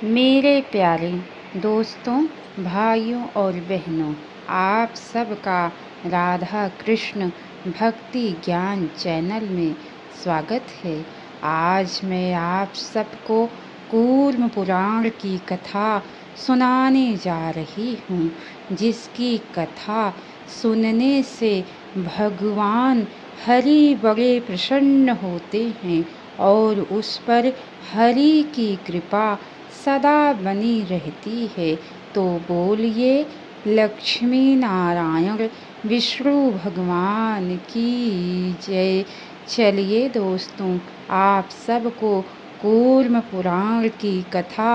मेरे प्यारे दोस्तों, भाइयों और बहनों, आप सबका राधा कृष्ण भक्ति ज्ञान चैनल में स्वागत है। आज मैं आप सबको कूर्म पुराण की कथा सुनाने जा रही हूँ, जिसकी कथा सुनने से भगवान हरि बड़े प्रसन्न होते हैं और उस पर हरि की कृपा सदा बनी रहती है। तो बोलिए लक्ष्मी नारायण विष्णु भगवान की जय। चलिए दोस्तों, आप सबको कूर्म पुराण की कथा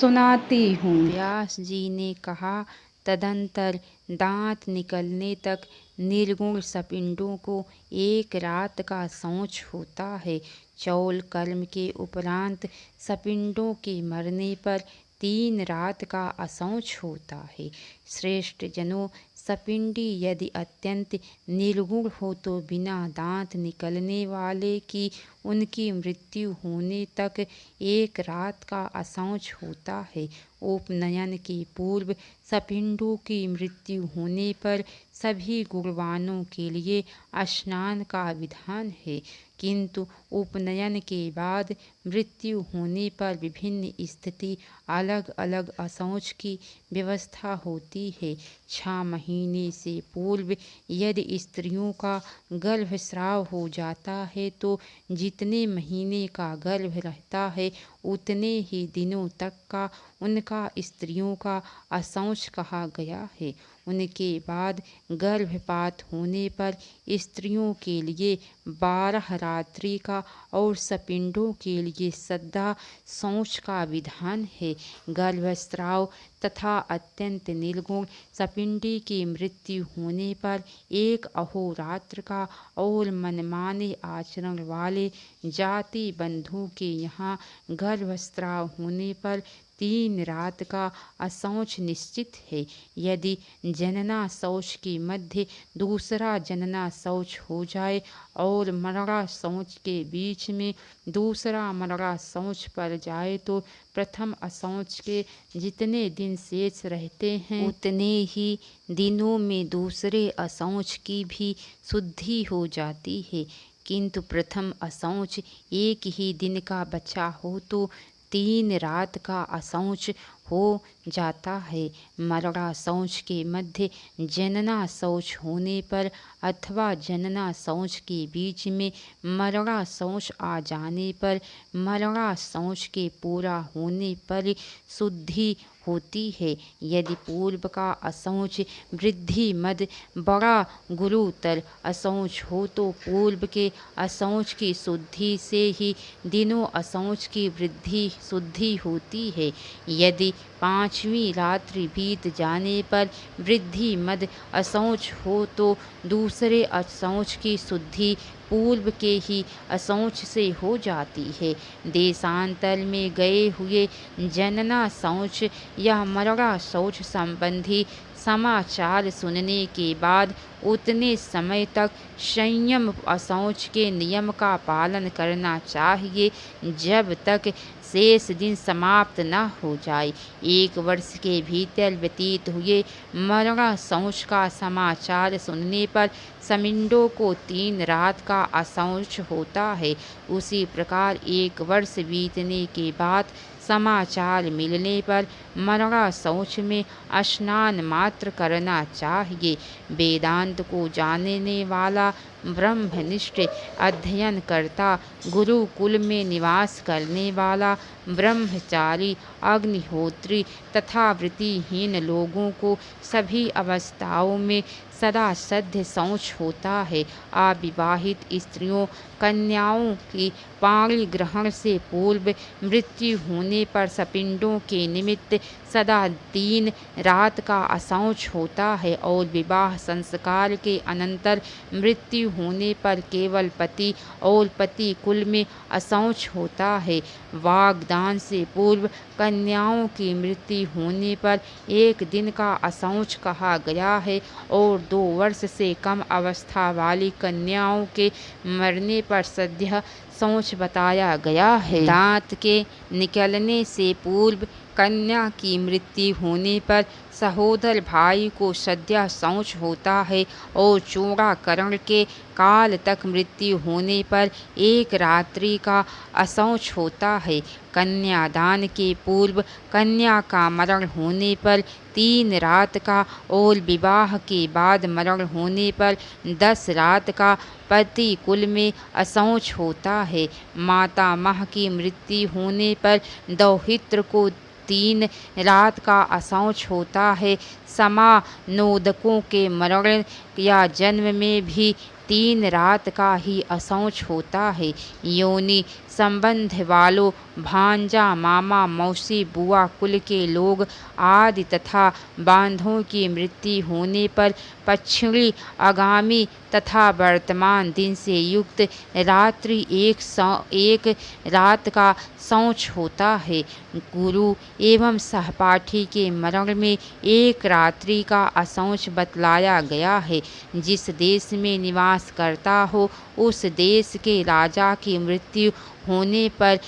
सुनाती हूँ। व्यास जी ने कहा, तदंतर दांत निकलने तक निर्गुण सपिंडों को एक रात का शौच होता है। चौल कर्म के उपरांत सपिंडों के मरने पर 3 रात का अशौच होता है। श्रेष्ठ जनों, सपिंडी यदि अत्यंत निर्गुण हो तो बिना दांत निकलने वाले की उनकी मृत्यु होने तक 1 रात का अशौच होता है। उपनयन के पूर्व सपिंडों की मृत्यु होने पर सभी गुणवानों के लिए स्नान का विधान है, किंतु उपनयन के बाद मृत्यु होने पर विभिन्न स्थिति अलग अलग अशौच की व्यवस्था होती है। 6 महीने से पूर्व यदि स्त्रियों का गर्भस्राव हो जाता है तो जितने महीने का गर्भ रहता है उतने ही दिनों तक का उनका स्त्रियों का अशौच कहा गया है। उनके बाद गर्भपात होने पर स्त्रियों के लिए 12 रात्रि का और सपिंडों के लिए सदा शौच का विधान है। गर्भस्राव तथा अत्यंत निर्गुण सपिंडी की मृत्यु होने पर 1 अहोरात्र का और मनमाने आचरण वाले जाति बंधु के यहाँ गर्भस्राव होने पर 3 रात का अशौच निश्चित है। यदि जनना शौच के मध्य दूसरा जनना शौच हो जाए और मरणा शौच के बीच में दूसरा मरणा शौच पड़ जाए तो प्रथम अशौच के जितने दिन शेष रहते हैं उतने ही दिनों में दूसरे अशौच की भी शुद्धि हो जाती है। किंतु प्रथम अशौच 1 ही दिन का बचा हो तो 3 रात का अशौच हो जाता है। मरणा शौच के मध्य जनना शौच होने पर अथवा जनना शौच के बीच में मरणा शौच आ जाने पर मरणा शौच के पूरा होने पर शुद्धि होती है। यदि पूर्व का अशौच वृद्धि मद बड़ा गुरुतर अशौच हो तो पूर्व के अशौच की शुद्धि से ही दिनों अशौच की वृद्धि शुद्धि होती है। यदि 5वीं रात्रि बीत जाने पर वृद्धि मद अशौच हो तो दूसरे अशौच की शुद्धि पूर्व के ही अशौच से हो जाती है। देशांतर में गए हुए जनना शौच या मरणा शौच संबंधी समाचार सुनने के बाद उतने समय तक संयम अशौच के नियम का पालन करना चाहिए जब तक शेष दिन समाप्त न हो जाए। 1 वर्ष के भीतर व्यतीत हुए मरणा शौच का समाचार सुनने पर समिंडों को 3 रात का अशौच होता है। उसी प्रकार 1 वर्ष बीतने के बाद समाचार मिलने पर मरणा शौच में स्नान मात्र करना चाहिए। वेदांत को जानने वाला ब्रह्मनिष्ठ अध्ययन करता गुरुकुल में निवास करने वाला ब्रह्मचारी अग्निहोत्री तथा वृत्तिहीन लोगों को सभी अवस्थाओं में सदा सद्य शौच होता है। अविवाहित स्त्रियों कन्याओं की पाणी ग्रहण से पूर्व मृत्यु होने पर सपिंडों के निमित्त सदा 3 रात का अशौच होता है और विवाह संस्कार के अनंतर मृत्यु होने पर केवल पति और पति कुल में अशौच होता है। वागदान से पूर्व कन्याओं की मृत्यु होने पर 1 दिन का अशौच कहा गया है और 2 वर्ष से कम अवस्था वाली कन्याओं के मरने पर सद्य असौच बताया गया है। दांत के निकलने से पूर्व कन्या की मृत्यु होने पर सहोदर भाई को सद्या शौच होता है और चूड़ाकरण के काल तक मृत्यु होने पर एक रात्रि का असौच होता है। कन्यादान के पूर्व कन्या का मरण होने पर 3 रात का और विवाह के बाद मरण होने पर 10 रात का पति कुल में असौच होता है। माता माह की मृत्यु होने पर दौहित्र को 3 रात का असौच होता है। समानोदकों के मरण या जन्म में भी 3 रात का ही असौच होता है। योनि संबंध वालों भांजा मामा मौसी बुआ कुल के लोग आदि तथा बांधों की मृत्यु होने पर पश्चिमी आगामी तथा वर्तमान दिन से युक्त रात्रि एक रात का शौच होता है। गुरु एवं सहपाठी के मरण में एक रात्रि का असौच बतलाया गया है। जिस देश में निवास करता हो उस देश के राजा की मृत्यु होने पर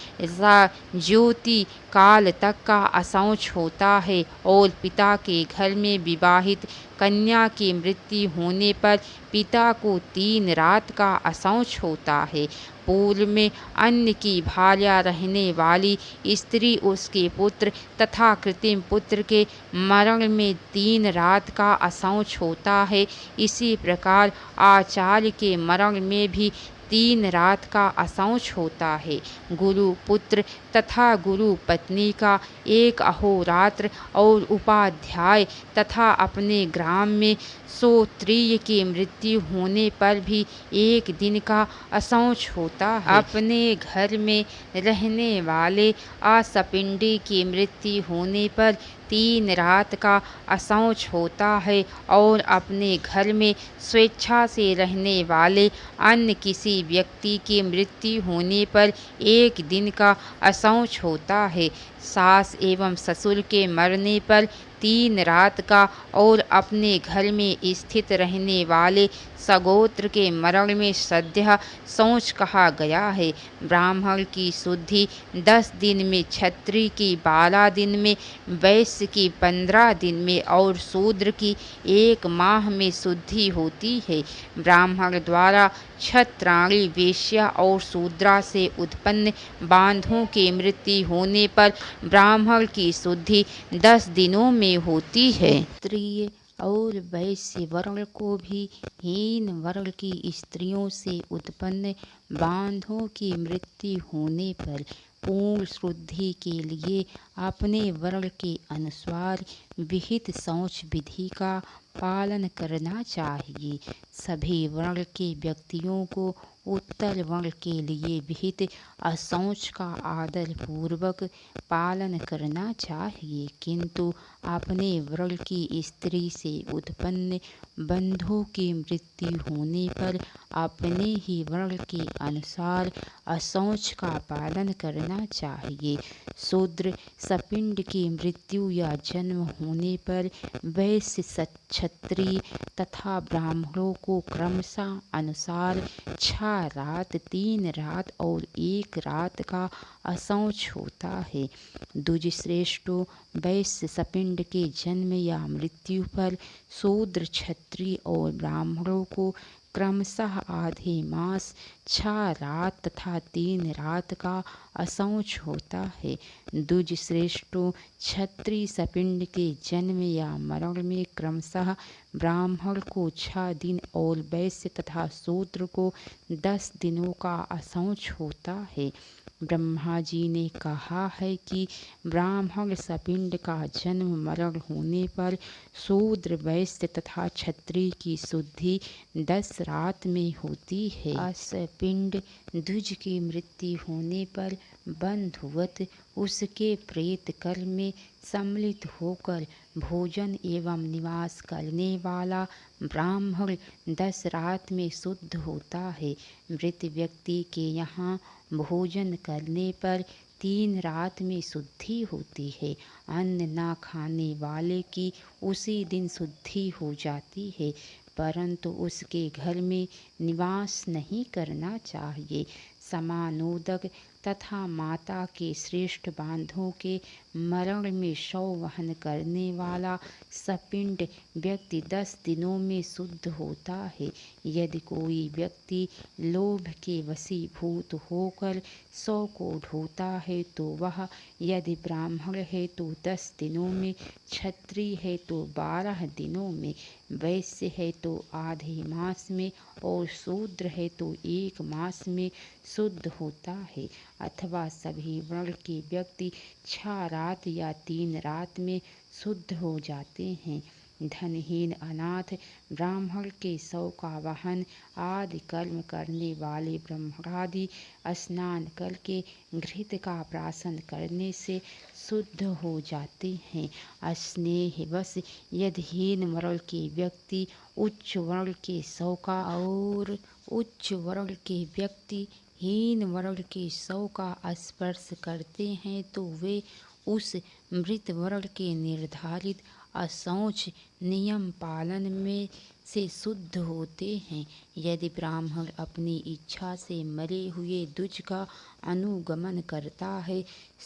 ज्योति काल तक का असौच होता है और पिता के घर में विवाहित कन्या की मृत्यु होने पर पिता को 3 रात का असौच होता है। पूर्व में अन्य की भार्या रहने वाली स्त्री उसके पुत्र तथा कृत्रिम पुत्र के मरण में 3 रात का असौच होता है। इसी प्रकार आचार्य के मरण में भी 3 रात का असौच होता है। गुरु पुत्र तथा गुरु पत्नी का एक अहोरात्र और उपाध्याय तथा अपने ग्राम में श्रोत्रिय की मृत्यु होने पर भी एक दिन का असौच होता है। अपने घर में रहने वाले आसपिंडी की मृत्यु होने पर 3 रात का असौच होता है और अपने घर में स्वेच्छा से रहने वाले अन्य किसी व्यक्ति की मृत्यु होने पर एक दिन का असौच होता है। सास एवं ससुर के मरने पर 3 रात का और अपने घर में स्थित रहने वाले सगोत्र के मरण में सद्या शौच कहा गया है। ब्राह्मण की शुद्धि 10 दिन में, क्षत्रिय की 12 दिन में, वैश्य की 15 दिन में और शूद्र की 1 माह में शुद्धि होती है। ब्राह्मण द्वारा क्षत्राणी वेश्या और शूद्रा से उत्पन्न बांधों की मृत्यु होने पर ब्राह्मण की शुद्धि 10 दिनों में होती है। स्त्रीय और वैश्य वर्ण को भी हीन वर्ण की स्त्रियों से उत्पन्न बांधों की मृत्यु होने पर पूर्ण शुद्धि के लिए अपने वर्ण के अनुसार विहित शौच विधि का पालन करना चाहिए। सभी वर्ण के व्यक्तियों को उत्तर वर्ण के लिए विहित अशौच का आदर पूर्वक पालन करना चाहिए, किंतु अपने वर्ण की स्त्री से उत्पन्न बंधु की मृत्यु होने पर अपने ही वर्ण के अनुसार अशौच का पालन करना चाहिए। शूद्र सपिंड की मृत्यु या जन्म होने पर वैश्य क्षत्रिय तथा ब्राह्मणों को क्रमशः अनुसार 6 रात, 3 रात और 1 रात का अशौच होता है। द्विजश्रेष्ठों वैश्य सपिंड के जन्म या मृत्यु पर शूद्र क्षत्रिय और ब्राह्मणों को क्रमशः आधे मास, 6 रात तथा 3 रात का अशौच होता है। द्विजश्रेष्ठों क्षत्रिय सपिंड के जन्म या मरण में क्रमशः ब्राह्मण को 6 दिन और वैश्य तथा शूद्र को 10 दिनों का अशौच होता है। ब्रह्मा जी ने कहा है कि ब्राह्मण सपिंड का जन्म मरण होने पर शूद्र वैश्य तथा क्षत्रिय की शुद्धि 10 रात में होती है। असपिंड द्विज की मृत्यु होने पर बंधुवत उसके प्रेत कर्म में सम्मिलित होकर भोजन एवं निवास करने वाला ब्राह्मण 10 रात में शुद्ध होता है। मृत व्यक्ति के यहाँ भोजन करने पर 3 रात में शुद्धि होती है। अन्न न खाने वाले की उसी दिन शुद्धि हो जाती है, परंतु उसके घर में निवास नहीं करना चाहिए। समानोदक तथा माता के श्रेष्ठ बांधों के मरण में शव वहन करने वाला सपिंड व्यक्ति 10 दिनों में शुद्ध होता है। यदि कोई व्यक्ति लोभ के वशीभूत होकर शव को ढोता है तो वह, यदि ब्राह्मण है तो 10 दिनों में, क्षत्रिय है तो 12 दिनों में, वैश्य है तो आधे मास में और शूद्र है तो 1 मास में शुद्ध होता है। अथवा सभी वर्ण के व्यक्ति 6 रात या 3 रात में शुद्ध हो जाते हैं। धनहीन अनाथ ब्राह्मण के शव का वहन आदि कर्म करने वाले ब्रह्मणादि स्नान करके घृत का प्राशन करने से शुद्ध हो जाते हैं। स्नेहवश यदि हीन वर्ण के व्यक्ति उच्च वर्ण के शव का और उच्च वर्ण के व्यक्ति हीन वर्ण के शव का स्पर्श करते हैं तो वे उस मृत वर्ण के निर्धारित अशौच नियम पालन में से शुद्ध होते हैं। यदि ब्राह्मण अपनी इच्छा से मरे हुए द्विज का अनुगमन करता है,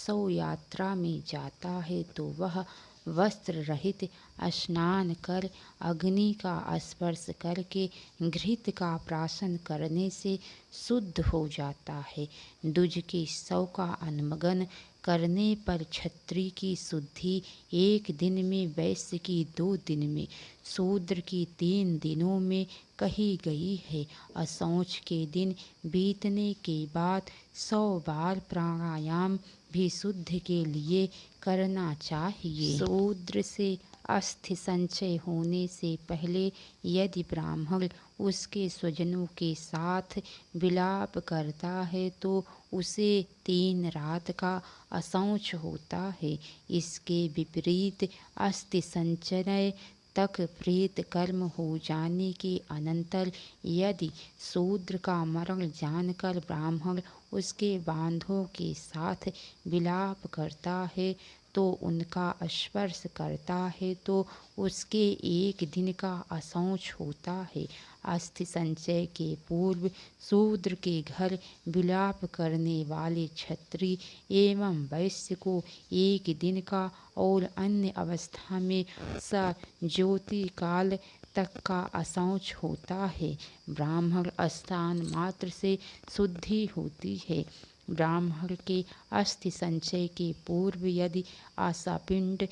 शव यात्रा में जाता है, तो वह वस्त्र रहित स्नान कर अग्नि का स्पर्श करके घृत का प्राशन करने से शुद्ध हो जाता है। द्विज के शव का अनुगमन करने पर क्षत्रिय की शुद्धि 1 दिन में, वैश्य की 2 दिन में, शूद्र की 3 दिनों में कही गई है। अशौच के दिन बीतने के बाद 100 बार प्राणायाम भी शुद्ध के लिए करना चाहिए। शूद्र से अस्थि संचय होने से पहले यदि ब्राह्मण उसके स्वजनों के साथ विलाप करता है तो उसे 3 रात का अशौच होता है। इसके विपरीत अस्थि संचय तक प्रेत कर्म हो जाने के अनंतर यदि शूद्र का मरण जानकर ब्राह्मण उसके बांधों के साथ विलाप करता है तो उनका स्पर्श करता है तो उसके 1 दिन का अशौच होता है। अस्थि संचय के पूर्व शूद्र के घर विलाप करने वाले क्षत्रिय एवं वैश्य को 1 दिन का और अन्य अवस्था में ज्योति काल तक का अशौच होता है। ब्राह्मण स्नान मात्र से शुद्धि होती है। ब्राह्मण के अस्थि संचय के पूर्व यदि आशापिंड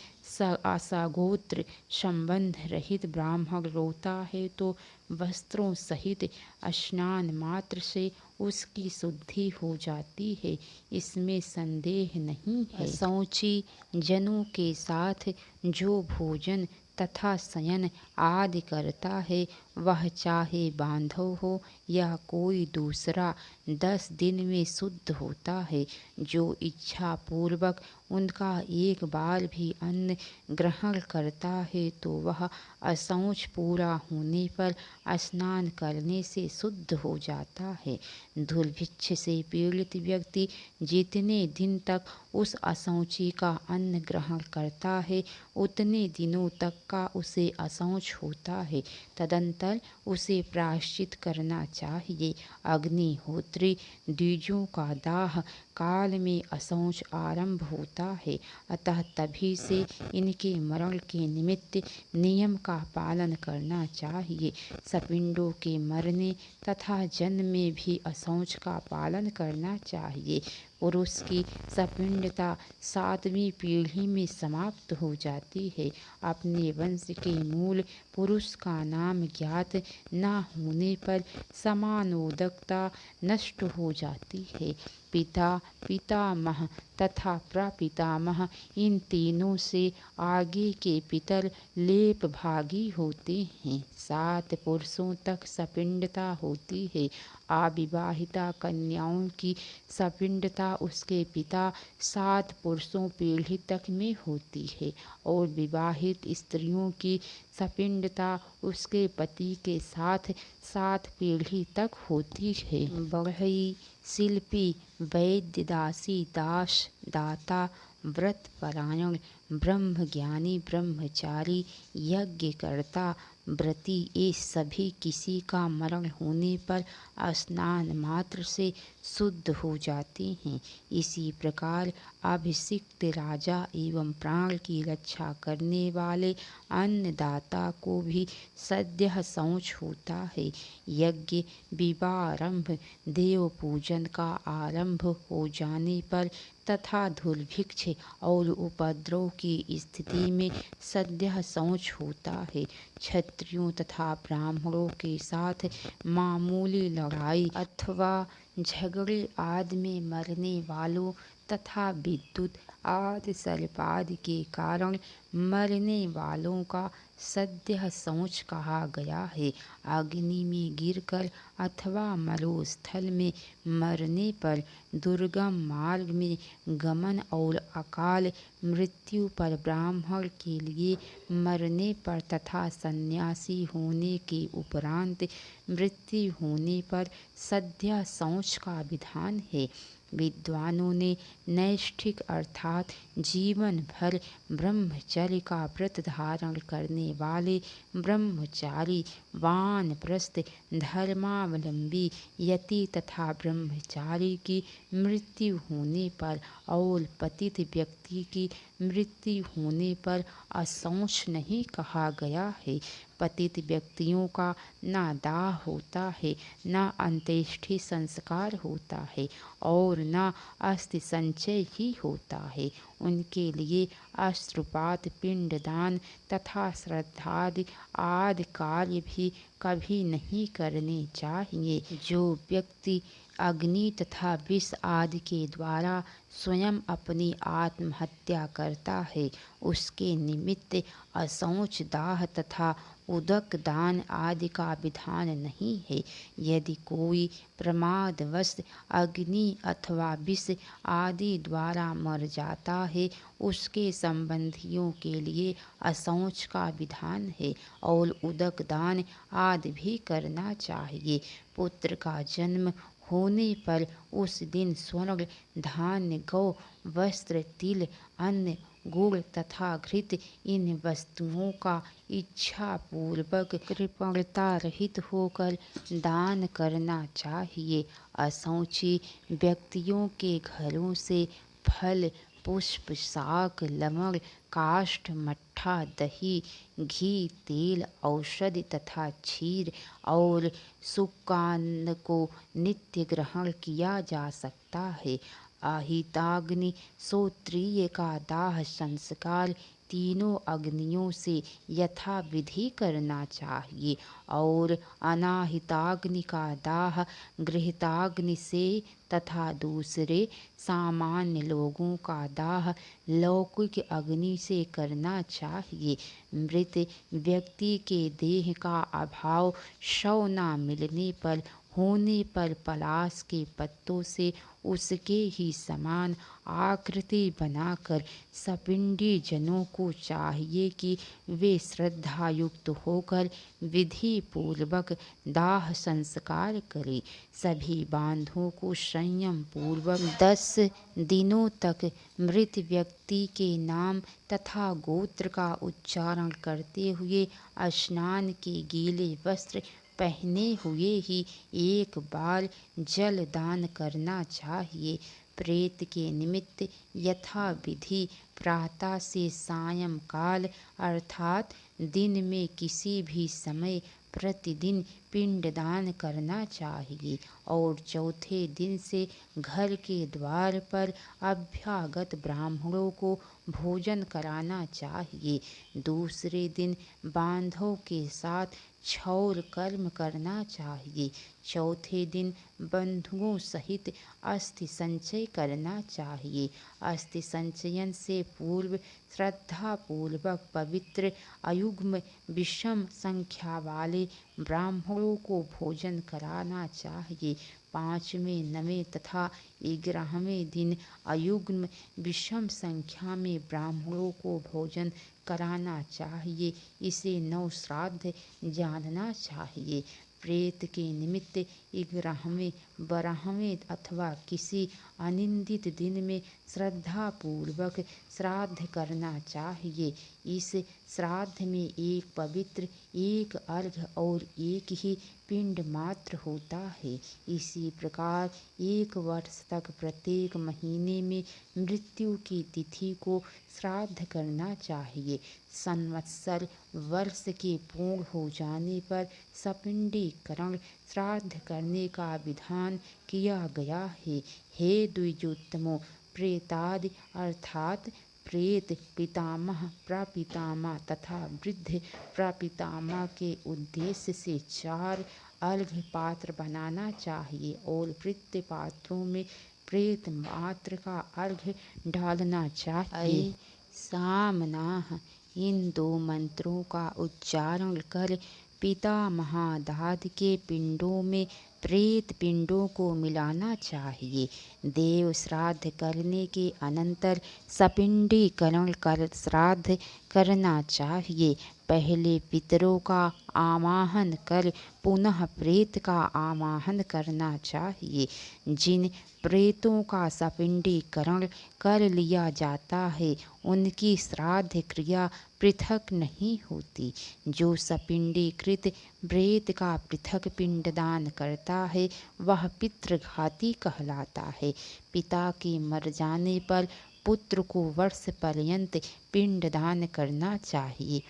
आशागोत्र संबंध रहित ब्राह्मण रोता है तो वस्त्रों सहित स्नान मात्र से उसकी शुद्धि हो जाती है, इसमें संदेह नहीं है। शौची जनों के साथ जो भोजन तथा शयन आदि करता है वह चाहे बांधव हो या कोई दूसरा 10 दिन में शुद्ध होता है। जो इच्छा पूर्वक उनका 1 बार भी अन्न ग्रहण करता है तो वह अशौच पूरा होने पर स्नान करने से शुद्ध हो जाता है। दुर्भिक्ष से पीड़ित व्यक्ति जितने दिन तक उस अशौची का अन्न ग्रहण करता है उतने दिनों तक का उसे अशौच होता है। तदंतर उसे प्रायश्चित करना चाहिए। अग्निहोत्री द्विजों का दाह काल में अशौच आरंभ होता है, अतः तभी से इनके मरण के निमित्त नियम का पालन करना चाहिए। सपिंडों के मरने तथा जन्म में भी अशौच का पालन करना चाहिए। पुरुष की सपिंडता 7वीं पीढ़ी में समाप्त हो जाती है। अपने वंश के मूल पुरुष का नाम ज्ञात न होने पर समानोदकता नष्ट हो जाती है। पिता, पितामह तथा प्रपितामह इन तीनों से आगे के पितर लेप भागी होते हैं। 7 पुरुषों तक सपिंडता होती है। अविवाहिता कन्याओं की सपिंडता उसके पिता 7 पुरुषों पीढ़ी तक में होती है और विवाहित स्त्रियों की सपिंडता उसके पति के साथ 7 पीढ़ी तक होती है। बढ़ई, शिल्पी, वैद्य, दासी, दास, दाता, व्रत परायण, ब्रह्मज्ञानी, ब्रह्मचारी, यज्ञकर्ता, व्रती ये सभी किसी का मरण होने पर स्नान मात्र से शुद्ध हो जाते हैं। इसी प्रकार अभिषिक्त राजा एवं प्राण की रक्षा करने वाले अन्नदाता को भी सद्यः शौच होता है। यज्ञ विवाहारंभ, देव पूजन का आरंभ हो जाने पर तथा दुर्भिक्ष और उपद्रव की स्थिति में सद्यः शौच होता है। क्षत्रियों तथा ब्राह्मणों के साथ मामूली लड़ाई अथवा झगड़े आदि में मरने वालों तथा विद्युत आदि सर्पादि के कारण मरने वालों का सद्यः शौच कहा गया है। अग्नि में गिरकर अथवा मरुस्थल में मरने पर, दुर्गम मार्ग में गमन और अकाल मृत्यु पर ब्राह्मण के लिए मरने पर तथा सन्यासी होने के उपरांत मृत्यु होने पर सद्यः शौच का विधान है। विद्वानों ने नैष्ठिक अर्थात जीवन भर ब्रह्मचर्य का व्रत धारण करने वाले ब्रह्मचारी, वानप्रस्थ, धर्मावलंबी, यति तथा ब्रह्मचारी की मृत्यु होने पर और पतित व्यक्ति की मृत्यु होने पर अशौच नहीं कहा गया है। पतित व्यक्तियों का न दाह होता है, न अंत्येष्टि संस्कार होता है और न अस्थि संचय ही होता है। उनके लिए अश्रुपात, पिंडदान तथा श्राद्धादि आदि कार्य भी कभी नहीं करने चाहिए। जो व्यक्ति अग्नि तथा विष आदि के द्वारा स्वयं अपनी आत्महत्या करता है, उसके निमित्त अशौच, दाह तथा उदक दान आदि का विधान नहीं है। यदि कोई प्रमादवश अग्नि अथवा विष आदि द्वारा मर जाता है, उसके संबंधियों के लिए अशौच का विधान है और उदक दान आदि भी करना चाहिए। पुत्र का जन्म होने पर उस दिन स्वर्ण, धान्य, गौ, वस्त्र, तिल, अन्न, गुड़ तथा घृत इन वस्तुओं का इच्छा पूर्वक कृपणता रहित होकर दान करना चाहिए। अशौची व्यक्तियों के घरों से फल, पुष्प, शाक, लवण, काष्ठ, मट्ठा, दही, घी, तेल, औषधि तथा क्षीर और सुक्कान्न को नित्य ग्रहण किया जा सकता है। आहिताग्नि, श्रोत्रिय का दाह संस्कार तीनों अग्नियों से यथा विधि करना चाहिए और अनाहिताग्नि का दाह गृहीताग्नि से तथा दूसरे सामान्य लोगों का दाह लौकिक अग्नि से करना चाहिए। मृत व्यक्ति के देह का अभाव शव न मिलने पर होने पर पलाश के पत्तों से उसके ही समान आकृति बनाकर सपिंडी जनों को चाहिए कि वे श्रद्धायुक्त होकर विधि पूर्वक दाह संस्कार करें। सभी बांधों को संयम पूर्वक 10 दिनों तक मृत व्यक्ति के नाम तथा गोत्र का उच्चारण करते हुए स्नान के गीले वस्त्र पहने हुए ही एक बार जल दान करना चाहिए। प्रेत के निमित्त यथा विधि प्रातः से सायं काल अर्थात दिन में किसी भी समय प्रतिदिन पिंडदान करना चाहिए और चौथे दिन से घर के द्वार पर अभ्यागत ब्राह्मणों को भोजन कराना चाहिए। दूसरे दिन बांधों के साथ क्षौर कर्म करना चाहिए। चौथे दिन बंधुओं सहित अस्थि संचय करना चाहिए। अस्थि संचयन से पूर्व श्रद्धा पूर्वक पवित्र अयुग्म विषम संख्या वाले ब्राह्मणों को भोजन कराना चाहिए। 5वें, 9वें तथा 11वें दिन अयुग्म विषम संख्या में ब्राह्मणों को भोजन कराना चाहिए। इसे नौ श्राद्ध जानना चाहिए। प्रेत के निमित्त 11वें, 12वें अथवा किसी अनिंदित दिन में श्रद्धा पूर्वक श्राद्ध करना चाहिए। इस श्राद्ध में एक पवित्र, एक अर्घ्य और एक ही पिंड मात्र होता है। इसी प्रकार एक वर्ष तक प्रत्येक महीने में मृत्यु की तिथि को श्राद्ध करना चाहिए। संवत्सर वर्ष के पूर्ण हो जाने पर सपिंडीकरण श्राद्ध करने का विधान किया गया है। हे द्विजोत्तमों, प्रेतादि अर्थात प्रेत पितामह, प्रपितामह तथा वृद्ध प्रपितामह के उद्देश्य से 4 अर्घ्य पात्र बनाना चाहिए और प्रत्येक पात्रों में प्रेत मात्र का अर्घ्य डालना चाहिए। सामनाह, इन 2 मंत्रों का उच्चारण कर पितामहादाद के पिंडों में प्रेत पिंडों को मिलाना चाहिए। देव श्राद्ध करने के अनंतर सपिंडीकरण कर श्राद्ध करना चाहिए। पहले पितरों का आवाहन कर पुनः प्रेत का आवाहन करना चाहिए। जिन प्रेतों का सपिंडीकरण कर लिया जाता है उनकी श्राद्ध क्रिया पृथक नहीं होती। जो सपिंडीकृत प्रेत का पृथक पिंडदान करता है वह पितृघाती कहलाता है। पिता के मर जाने पर पुत्र को वर्ष पर्यंत पिंडदान करना चाहिए।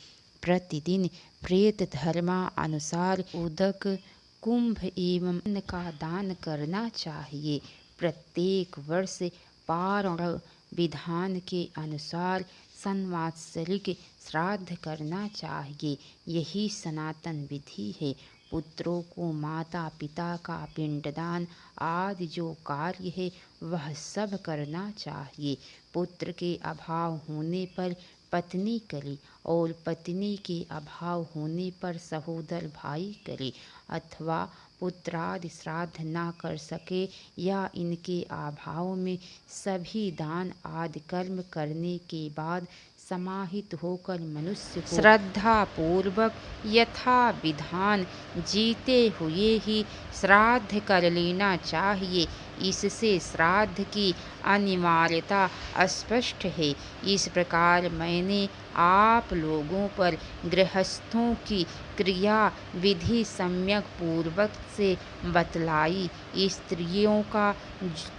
प्रतिदिन प्रेत धर्मानुसार उदक, कुंभ एवं अन्न का दान करना चाहिए। प्रत्येक वर्ष पारण विधान के अनुसार संवात्सरिक श्राद्ध करना चाहिए। यही सनातन विधि है। पुत्रों को माता पिता का पिंडदान आदि जो कार्य है वह सब करना चाहिए। पुत्र के अभाव होने पर पत्नी करे और पत्नी के अभाव होने पर सहोदर भाई करे, अथवा पुत्रादि श्राद्ध न कर सके या इनके अभाव में सभी दान आदि कर्म करने के बाद समाहित होकर मनुष्य को श्रद्धा पूर्वक यथा विधान जीते हुए ही श्राद्ध कर लेना चाहिए। इससे श्राद्ध की अनिवार्यता स्पष्ट है। इस प्रकार मैंने आप लोगों पर गृहस्थों की क्रिया विधि सम्यक पूर्वक से बतलाई। स्त्रियों का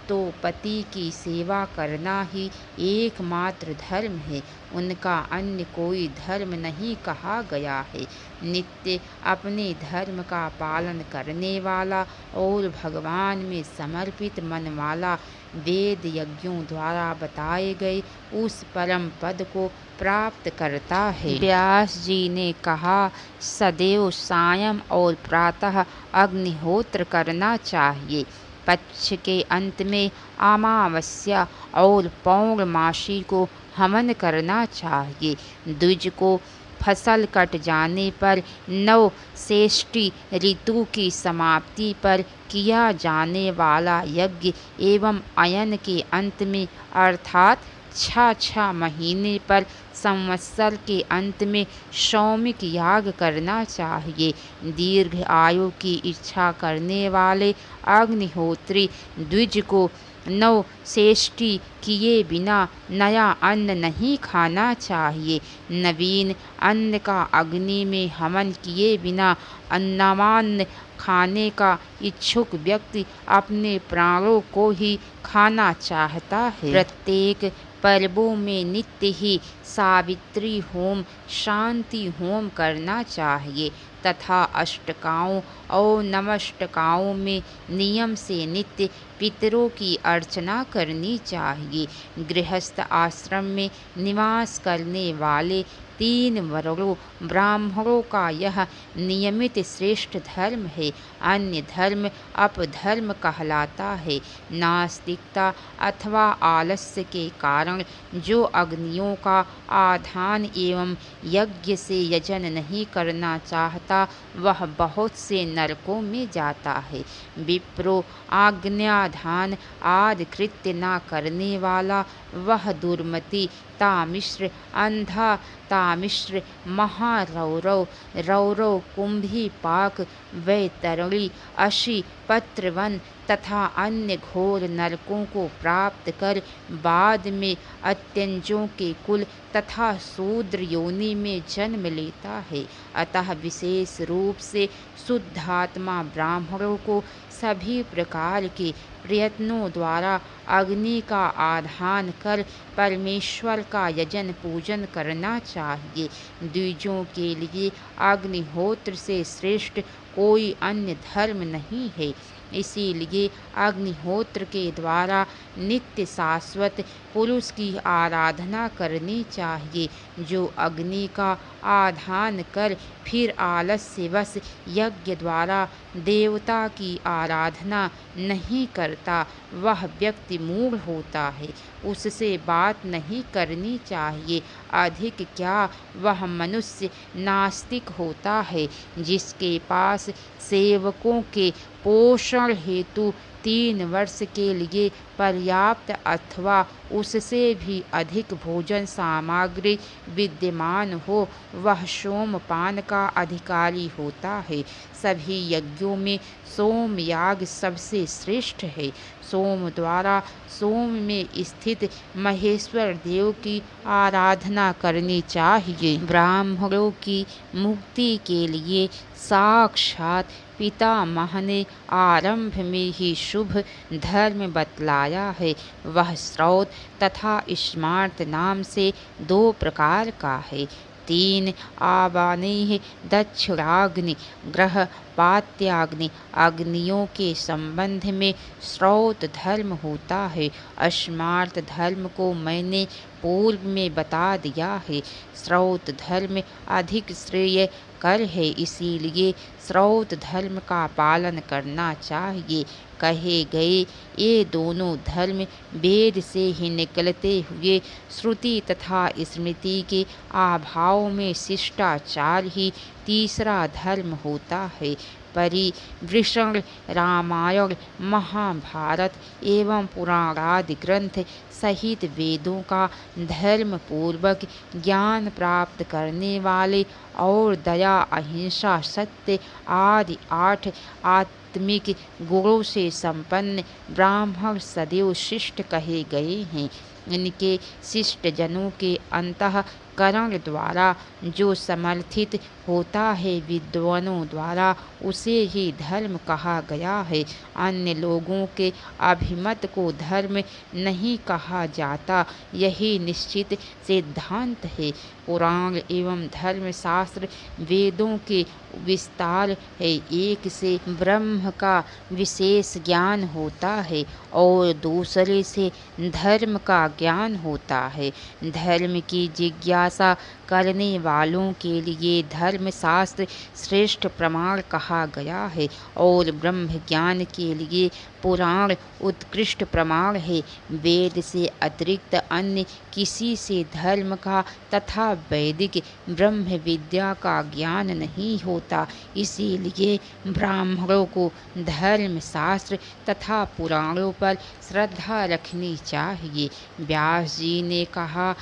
तो पति की सेवा करना ही एकमात्र धर्म है, उनका अन्य कोई धर्म नहीं कहा गया है। नित्य अपने धर्म का पालन करने वाला और भगवान में समर्पित मन वाला वेद यज्ञों द्वारा बताए गए उस परम पद को प्राप्त करता है। व्यास जी ने कहा, सदैव सायं और प्रातः अग्निहोत्र करना चाहिए। पक्ष के अंत में अमावस्या और पौर्णमासी को हवन करना चाहिए। द्विज को फसल कट जाने पर नवषष्ठी ऋतु की समाप्ति पर किया जाने वाला यज्ञ एवं अयन के अंत में अर्थात 6 महीने पर संवत्सर के अंत में सौमिक याग करना चाहिए। दीर्घ आयु की इच्छा करने वाले अग्निहोत्री द्विज को नवषष्ठी किए बिना नया अन्न नहीं खाना चाहिए। नवीन अन्न का अग्नि में हवन किए बिना अन्नमान्न खाने का इच्छुक व्यक्ति अपने प्राणों को ही खाना चाहता है। प्रत्येक पर्वों में नित्य ही सावित्री होम, शांति होम करना चाहिए तथा अष्टकाओं और नवष्टकाओं में नियम से नित्य पितरों की अर्चना करनी चाहिए। गृहस्थ आश्रम में निवास करने वाले 3 वर्णों ब्राह्मणों का यह नियमित श्रेष्ठ धर्म है। अन्य धर्म अपधर्म कहलाता है। नास्तिकता अथवा आलस्य के कारण जो अग्नियों का आधान एवं यज्ञ से यजन नहीं करना चाहता वह बहुत से नरकों में जाता है। विप्रो आज्ञाधान आदि कृत्य न करने वाला वह दुर्मति तामिश्र, अंधा तामिश्र, महारौरव, रौरव, कुंभी पाक, वैतरणी, अशी, पत्रवन, तथा अन्य घोर नरकों को प्राप्त कर बाद में अत्यंजों के कुल तथा शूद्र योनि में जन्म लेता है। अतः विशेष रूप से शुद्धात्मा ब्राह्मणों को सभी प्रकार के प्रयत्नों द्वारा अग्नि का आधान कर परमेश्वर का यजन पूजन करना चाहिए। द्विजों के लिए अग्निहोत्र से श्रेष्ठ कोई अन्य धर्म नहीं है। इसीलिए अग्निहोत्र के द्वारा नित्य शाश्वत पुरुष की आराधना करनी चाहिए, जो अग्नि का आधान कर फिर आलस्यवश यज्ञ द्वारा देवता की आराधना नहीं करता, वह व्यक्ति मूढ़ होता है। उससे बात नहीं करनी चाहिए। अधिक क्या, वह मनुष्य नास्तिक होता है जिसके पास सेवकों के पोषण हेतु 3 वर्ष के लिए पर्याप्त अथवा उससे भी अधिक भोजन सामग्री विद्यमान हो, वह सोमपान का अधिकारी होता है। सभी यज्ञों में सोम याग सबसे श्रेष्ठ है। सोम द्वारा सोम में स्थित महेश्वर देव की आराधना करनी चाहिए। ब्राह्मणों की मुक्ति के लिए साक्षात पितामह ने आरंभ में ही शुभ धर्म बतलाया है। वह श्रौत तथा स्मार्त नाम से 2 प्रकार का है। 3 आवानेह दक्षिणाग्नि ग्रह पात्याग्नि अग्नियों के संबंध में श्रौत धर्म होता है। अस्मार्त धर्म को मैंने पूर्व में बता दिया है। श्रौत धर्म अधिक श्रेय कर है, इसीलिए श्रौत धर्म का पालन करना चाहिए। कहे गए ये दोनों धर्म वेद से ही निकलते हुए श्रुति तथा स्मृति के अभाव में शिष्टाचार ही तीसरा धर्म होता है। परिवृषण रामायण महाभारत एवं पुराणादि ग्रंथ सहित वेदों का धर्म पूर्वक ज्ञान प्राप्त करने वाले और दया अहिंसा सत्य आदि 8 आत्मिक गुणों से संपन्न ब्राह्मण सदैव शिष्ट कहे गए हैं। इनके शिष्ट जनों के अंतःकरण द्वारा जो समर्थित होता है, विद्वानों द्वारा उसे ही धर्म कहा गया है। अन्य लोगों के अभिमत को धर्म नहीं कहा जाता, यही निश्चित सिद्धांत है। पुराण एवं धर्मशास्त्र वेदों के विस्तार है। एक से ब्रह्म का विशेष ज्ञान होता है और दूसरे से धर्म का ज्ञान होता है। धर्म की जिज्ञासा करने वालों के लिए धर्मशास्त्र श्रेष्ठ प्रमाण कहा गया है और ब्रह्म ज्ञान के लिए पुराण उत्कृष्ट प्रमाण है। वेद से अतिरिक्त अन्य किसी से धर्म का तथा वैदिक ब्रह्म विद्या का ज्ञान नहीं होता। इसीलिए ब्राह्मणों को धर्म शास्त्र तथा पुराणों पर श्रद्धा रखनी चाहिए। व्यास जी ने कहा,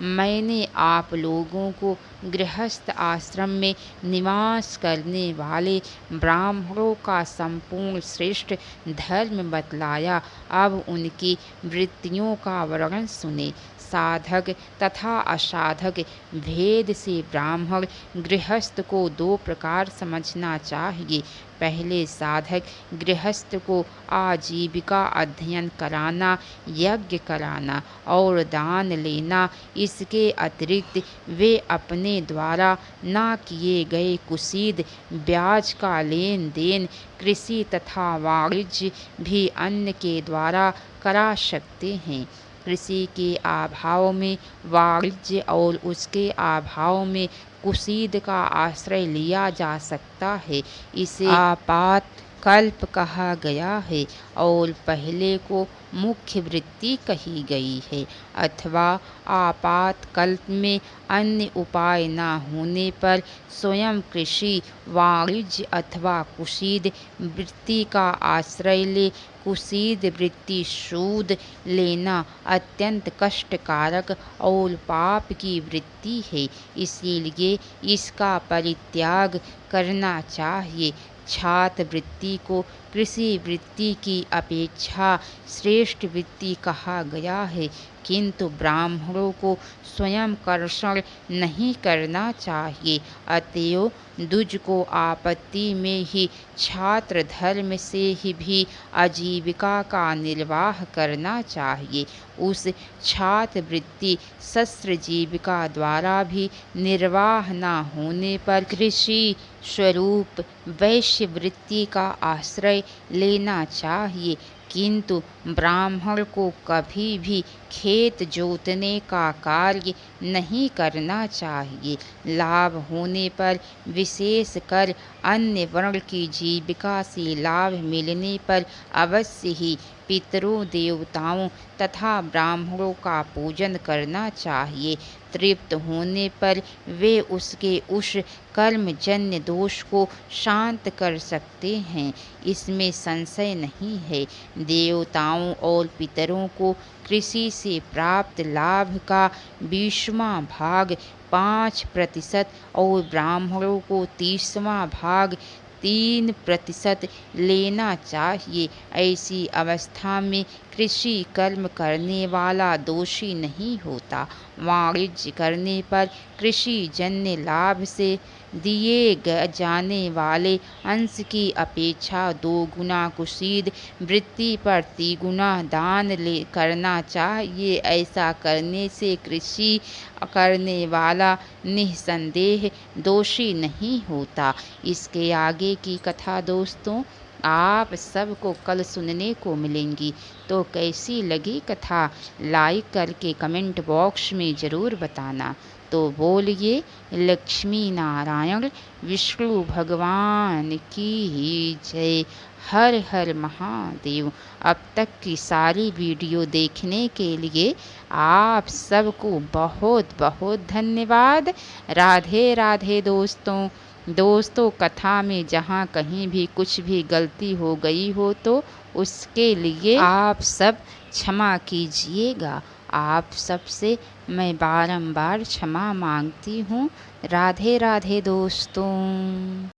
मैंने आप लोगों को गृहस्थ आश्रम में निवास करने वाले ब्राह्मणों का संपूर्ण श्रेष्ठ धर्म बतलाया। अब उनकी वृत्तियों का वर्णन सुने। साधक तथा असाधक भेद से ब्राह्मण गृहस्थ को 2 प्रकार समझना चाहिए। पहले साधक गृहस्थ को आजीविका अध्ययन कराना, यज्ञ कराना और दान लेना। इसके अतिरिक्त वे अपने द्वारा ना किए गए कुसीद ब्याज का लेन देन, कृषि तथा वाणिज्य भी अन्य के द्वारा करा सकते हैं। कृषि के अभाव में वाणिज्य और उसके अभाव में कुसीद का आश्रय लिया जा सकता है। इसे आपातकल्प कहा गया है और पहले को मुख्य वृत्ति कही गई है। अथवा आपातकल्प में अन्य उपाय न होने पर स्वयं कृषि, वाणिज्य अथवा कुसीद वृत्ति का आश्रय ले कुसीद वृत्ति सूद लेना अत्यंत कष्टकारक और पाप की वृत्ति है। इसीलिए इसका परित्याग करना चाहिए। छात्र वृत्ति को कृषि वृत्ति की अपेक्षा श्रेष्ठ वृत्ति कहा गया है, किंतु ब्राह्मणों को स्वयं कर्षण नहीं करना चाहिए। अतएव द्विज को आपत्ति में ही छात्र धर्म से ही भी आजीविका का निर्वाह करना चाहिए। उस छात्रवृत्ति शस्त्र जीविका द्वारा भी निर्वाह न होने पर कृषि स्वरूप वैश्य वृत्ति का आश्रय लेना चाहिए, किंतु ब्राह्मण को कभी भी खेत जोतने का कार्य नहीं करना चाहिए। लाभ होने पर, विशेषकर अन्य वर्ण की जीविका से लाभ मिलने पर अवश्य ही पितरों, देवताओं तथा ब्राह्मणों का पूजन करना चाहिए। तृप्त होने पर वे उसके उस कर्मजन्य दोष को शांत कर सकते हैं, इसमें संशय नहीं है। देवताओं और पितरों को कृषि से प्राप्त लाभ का 20वां भाग 5% और ब्राह्मणों को 30वां भाग 3% लेना चाहिए। ऐसी अवस्था में कृषि कर्म करने वाला दोषी नहीं होता। वाणिज्य करने पर कृषि जन्य लाभ से दिए जाने वाले अंश की अपेक्षा 2 गुना कुशीद वृत्ति पर 3 गुना दान करना चाहिए। ऐसा करने से कृषि करने वाला निस्संदेह दोषी नहीं होता। इसके आगे की कथा दोस्तों आप सबको कल सुनने को मिलेंगी। तो कैसी लगी कथा लाइक करके कमेंट बॉक्स में ज़रूर बताना। तो बोलिए लक्ष्मी नारायण विष्णु भगवान की जय। हर हर महादेव। अब तक की सारी वीडियो देखने के लिए आप सबको बहुत बहुत धन्यवाद। राधे राधे दोस्तों कथा में जहाँ कहीं भी कुछ भी गलती हो गई हो तो उसके लिए आप सब क्षमा कीजिएगा। आप सबसे मैं बारंबार क्षमा मांगती हूँ। राधे राधे दोस्तों।